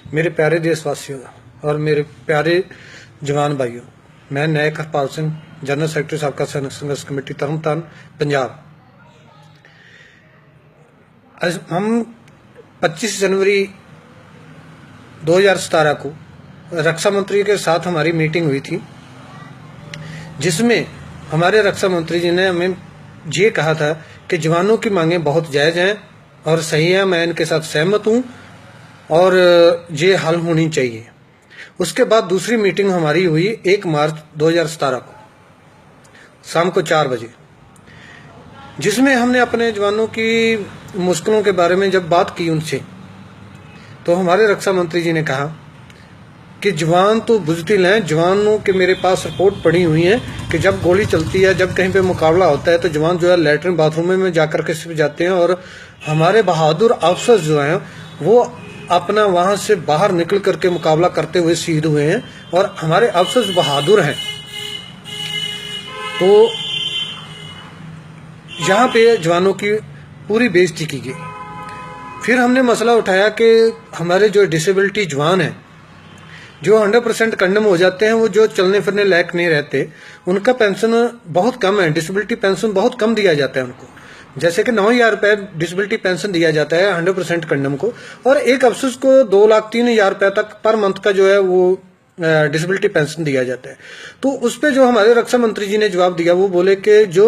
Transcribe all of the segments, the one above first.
मेरे प्यारे देशवासियों और मेरे प्यारे जवान भाइयों, मैं नायक हरपाल सिंह, जनरल सैकटरी साबका सैनिक संघर्ष कमेटी तरनताਰਨ पंजाब। आज हम 25 जनवरी 2017 को रक्षा मंत्री के साथ हमारी मीटिंग हुई थी, जिसमें हमारे रक्षा मंत्री जी ने हमें ये कहा था कि जवानों की मांगें बहुत जायज़ हैं और सही है, मैं इनके साथ सहमत हूँ और ये हल होनी चाहिए। उसके बाद दूसरी मीटिंग हमारी हुई 1 मार्च 2017 को शाम को 4 बजे, जिसमें हमने अपने जवानों की मुश्किलों के बारे में जब बात की उनसे, तो हमारे रक्षा मंत्री जी ने कहा कि जवान तो बुज़दिल हैं। जवानों के मेरे पास रिपोर्ट पड़ी हुई है कि जब गोली चलती है, जब कहीं पे मुकाबला होता है, तो जवान जो है लैट्रिन बाथरूम में जाकर के सिर्फ जाते हैं और हमारे बहादुर अफसर जो हैं वो अपना वहां से बाहर निकल करके मुकाबला करते हुए शहीद हुए हैं और हमारे अफसर बहादुर हैं। तो यहाँ पे जवानों की पूरी बेइज्जती की गई। फिर हमने मसला उठाया कि हमारे जो डिसेबिलिटी जवान हैं, जो 100% कंडम हो जाते हैं, वो जो चलने फिरने लायक नहीं रहते, उनका पेंशन बहुत कम है, डिसेबिलिटी पेंशन बहुत कम दिया जाता है उनको। जैसे कि 9,000 रुपये डिसेबिलिटी पेंशन दिया जाता है 100% कंडम को, और एक अफसर को 2,03,000 रुपये तक पर मंथ का जो है वो डिसेबिलिटी पेंशन दिया जाता है। तो उस पर जो हमारे रक्षा मंत्री जी ने जवाब दिया, वो बोले कि जो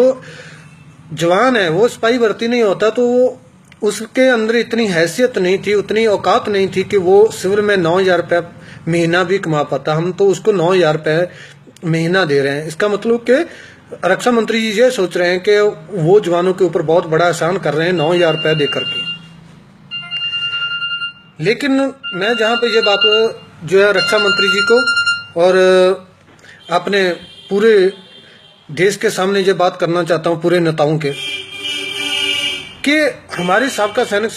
जवान है वो सिपाही भर्ती नहीं होता, तो वो उसके अंदर इतनी हैसियत नहीं थी, उतनी औकात नहीं थी कि वो सिविल में 9,000 रुपये महीना भी कमा पाता। हम तो उसको 9,000 रुपये महीना दे रहे हैं। इसका मतलब कि रक्षा मंत्री जी ये सोच रहे हैं कि वो जवानों के ऊपर बहुत बड़ा एहसान कर रहे हैं 9,000 रुपये दे करके। लेकिन मैं जहाँ पे ये बात जो है रक्षा मंत्री जी को और अपने पूरे देश के सामने ये बात करना चाहता हूँ, पूरे नेताओं के, कि हमारी साबका सैनिक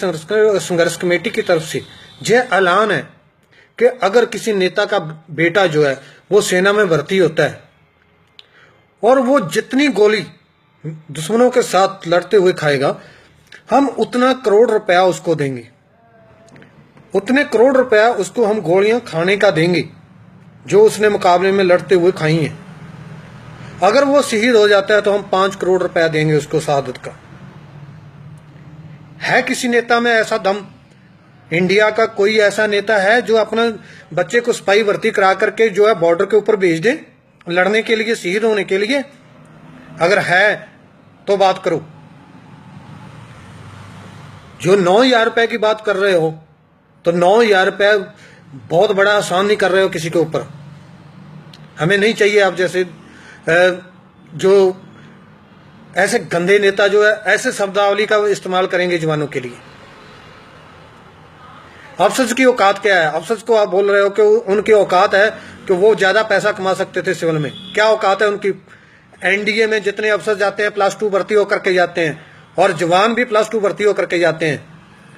संघर्ष कमेटी की तरफ से यह ऐलान है कि अगर किसी नेता का बेटा जो है वो सेना में भर्ती होता है और वो जितनी गोली दुश्मनों के साथ लड़ते हुए खाएगा, हम उतना करोड़ रुपया उसको देंगे, उतने करोड़ रुपया उसको हम गोलियां खाने का देंगे जो उसने मुकाबले में लड़ते हुए खाई हैं। अगर वो शहीद हो जाता है तो हम 5 करोड़ रुपया देंगे उसको शहादत का। है किसी नेता में ऐसा दम? इंडिया का कोई ऐसा नेता है जो अपना बच्चे को सिपाही भर्ती करा करके जो है बॉर्डर के ऊपर भेज दे लड़ने के लिए, शहीद होने के लिए? अगर है तो बात करो। जो 9,000 रुपए की बात कर रहे हो, तो 9,000 रुपए बहुत बड़ा आसान नहीं कर रहे हो किसी के ऊपर। हमें नहीं चाहिए आप जैसे जो ऐसे गंदे नेता जो है ऐसे शब्दावली का इस्तेमाल करेंगे जवानों के लिए। अफसर की औकात क्या है? अफसर को आप बोल रहे हो कि उनकी औकात है कि वो ज्यादा पैसा कमा सकते थे सिविल में। क्या औकात है उनकी? एनडीए में जितने अफसर जाते हैं +2 भर्ती होकर के जाते हैं और जवान भी +2 भर्ती होकर के जाते हैं,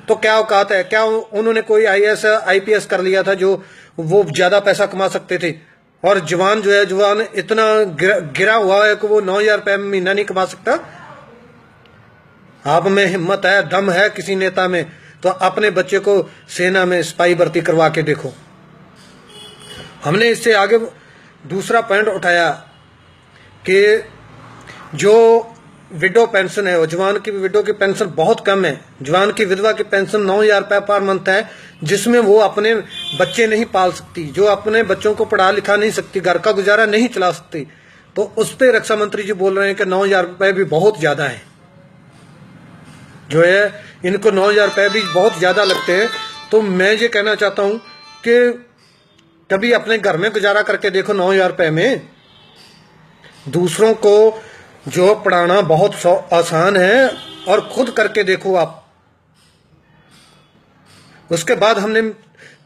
तो क्या औकात है? क्या उन्होंने कोई IAS IPS कर लिया था जो वो ज्यादा पैसा कमा सकते थे? और जवान जो है, जवान इतना गिरा हुआ है कि वो 9,000 रुपये महीना नहीं कमा सकता। आप में हिम्मत है, दम है किसी नेता में, तो अपने बच्चे को सेना में सिपाही भर्ती करवा के देखो। हमने इससे आगे दूसरा पॉइंट उठाया कि जो विडो पेंशन है, जवान की विडो की पेंशन बहुत कम है। जवान की विधवा की पेंशन 9,000 रुपये पर मंथ है, जिसमें वो अपने बच्चे नहीं पाल सकती, जो अपने बच्चों को पढ़ा लिखा नहीं सकती, घर का गुजारा नहीं चला सकती। तो उस पर रक्षा मंत्री जी बोल रहे हैं कि 9,000 रुपये भी बहुत ज्यादा है, जो है इनको 9,000 रुपये भी बहुत ज्यादा लगते हैं। तो मैं ये कहना चाहता हूं कि कभी अपने घर में गुजारा करके देखो 9,000 रुपये में। दूसरों को जो पढ़ाना बहुत आसान है, और खुद करके देखो आप। उसके बाद हमने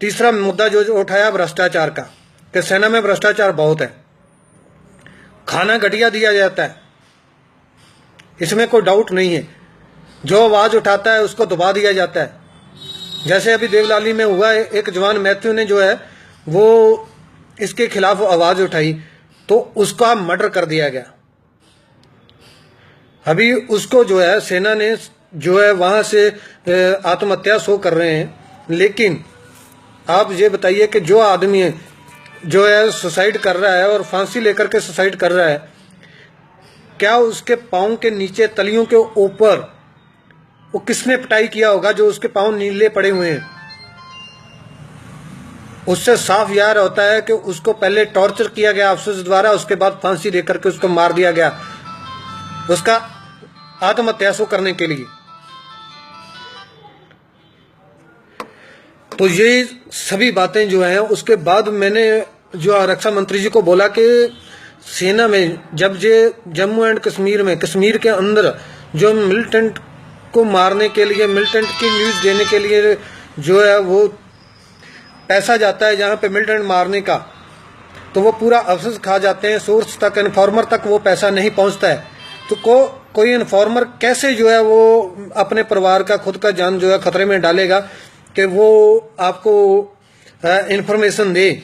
तीसरा मुद्दा जो उठाया भ्रष्टाचार का, कि सेना में भ्रष्टाचार बहुत है, खाना घटिया दिया जाता है, इसमें कोई डाउट नहीं है। जो आवाज उठाता है उसको दबा दिया जाता है। जैसे अभी देवलाली में हुआ है, एक जवान मैथ्यू ने जो है वो इसके खिलाफ आवाज उठाई तो उसका मर्डर कर दिया गया। अभी उसको जो है सेना ने जो है वहां से आत्महत्या शो कर रहे हैं, लेकिन आप ये बताइए कि जो आदमी जो है सुसाइड कर रहा है और फांसी लेकर के सुसाइड कर रहा है, क्या उसके पाँव के नीचे तलियों के ऊपर वो किसने पिटाई किया होगा जो उसके पाँव नीले पड़े हुए हैं? उससे साफ यार होता है कि उसको पहले टॉर्चर किया गया अफसोस द्वारा, उसके बाद फांसी देकर के उसको मार दिया गया उसका आत्महत्या करने के लिए। तो ये सभी बातें जो हैं, उसके बाद मैंने जो रक्षा मंत्री जी को बोला कि सेना में जब ये जम्मू एंड कश्मीर में, कश्मीर के अंदर जो मिलिटेंट को मारने के लिए, मिलिटेंट की न्यूज़ देने के लिए जो है वो पैसा जाता है जहाँ पे मिलिटेंट मारने का, तो वो पूरा अफसोस खा जाते हैं, सोर्स तक, इन्फॉर्मर तक वो पैसा नहीं पहुँचता है। तो कोई इन्फॉर्मर कैसे जो है वो अपने परिवार का, खुद का जान जो है खतरे में डालेगा कि वो आपको इंफॉर्मेशन दे,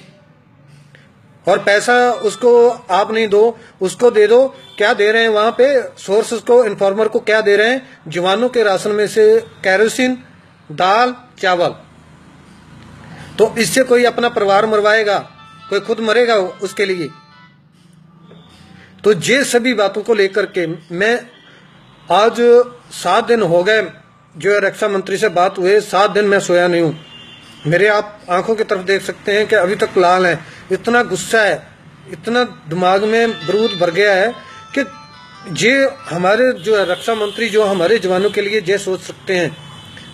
और पैसा उसको आप नहीं दो, उसको दे दो। क्या दे रहे हैं वहां पे सोर्सेस को, इन्फॉर्मर को क्या दे रहे हैं? जवानों के राशन में से केरोसिन, दाल, चावल। तो इससे कोई अपना परिवार मरवाएगा? कोई खुद मरेगा उसके लिए? तो ये सभी बातों को लेकर के मैं आज 7 दिन हो गए जो है रक्षा मंत्री से बात हुए, 7 दिन मैं सोया नहीं हूँ। मेरे आप आंखों की तरफ देख सकते हैं कि अभी तक लाल है, इतना गुस्सा है, इतना दिमाग में बारूद भर गया है कि ये हमारे जो है रक्षा मंत्री जो हमारे जवानों के लिए ये सोच सकते हैं,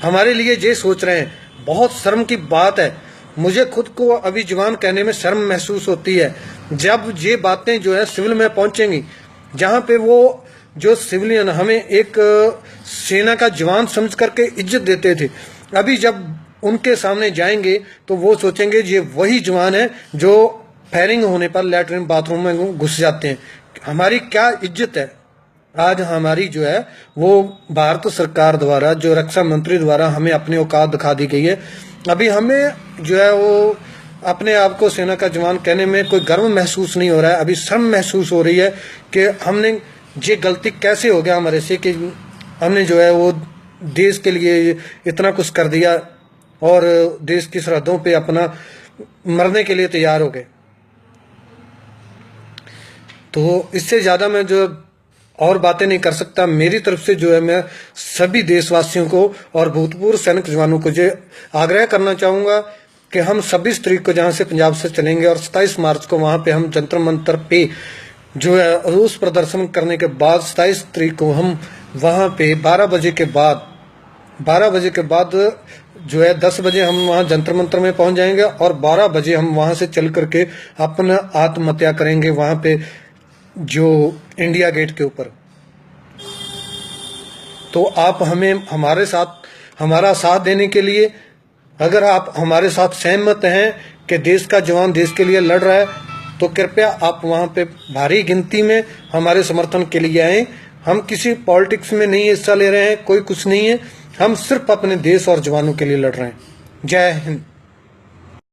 हमारे लिए ये सोच रहे हैं, बहुत शर्म की बात है। मुझे खुद को अभी जवान कहने में शर्म महसूस होती है जब ये बातें जो है सिविल में पहुंचेंगी, जहां पे वो जो सिविलियन हमें एक सेना का जवान समझ करके इज्जत देते थे, अभी जब उनके सामने जाएंगे तो वो सोचेंगे ये वही जवान है जो फायरिंग होने पर लैट्रिन बाथरूम में घुस जाते हैं। हमारी क्या इज्जत है आज हमारी जो है वो भारत सरकार द्वारा, जो रक्षा मंत्री द्वारा हमें अपनी औकात दिखा दी गई है। अभी हमें जो है वो अपने आप को सेना का जवान कहने में कोई गर्व महसूस नहीं हो रहा है, अभी शर्म महसूस हो रही है कि हमने ये गलती कैसे हो गया हमारे से कि हमने जो है वो देश के लिए इतना कुछ कर दिया और देश की सरहदों पे अपना मरने के लिए तैयार हो गए। तो इससे ज़्यादा मैं जो और बातें नहीं कर सकता। मेरी तरफ से जो है मैं सभी देशवासियों को और भूतपूर्व सैनिक जवानों को जो आग्रह करना चाहूँगा कि हम 26 तारीख को जहाँ से पंजाब से चलेंगे और 27 मार्च को वहाँ पे हम जंतर मंतर पे जो है रोष प्रदर्शन करने के बाद 27 तारीख को हम वहाँ पे 12 बजे के बाद जो है 10 बजे हम वहाँ जंतर मंतर में पहुँच जाएंगे और 12 बजे हम वहाँ से चल करके अपना आत्महत्या करेंगे वहाँ पे जो इंडिया गेट के ऊपर। तो आप हमें हमारा साथ देने के लिए, अगर आप हमारे साथ सहमत हैं कि देश का जवान देश के लिए लड़ रहा है, तो कृपया आप वहाँ पे भारी गिनती में हमारे समर्थन के लिए आएं। हम किसी पॉलिटिक्स में नहीं हिस्सा ले रहे हैं, कोई कुछ नहीं है, हम सिर्फ अपने देश और जवानों के लिए लड़ रहे हैं। जय हिंद।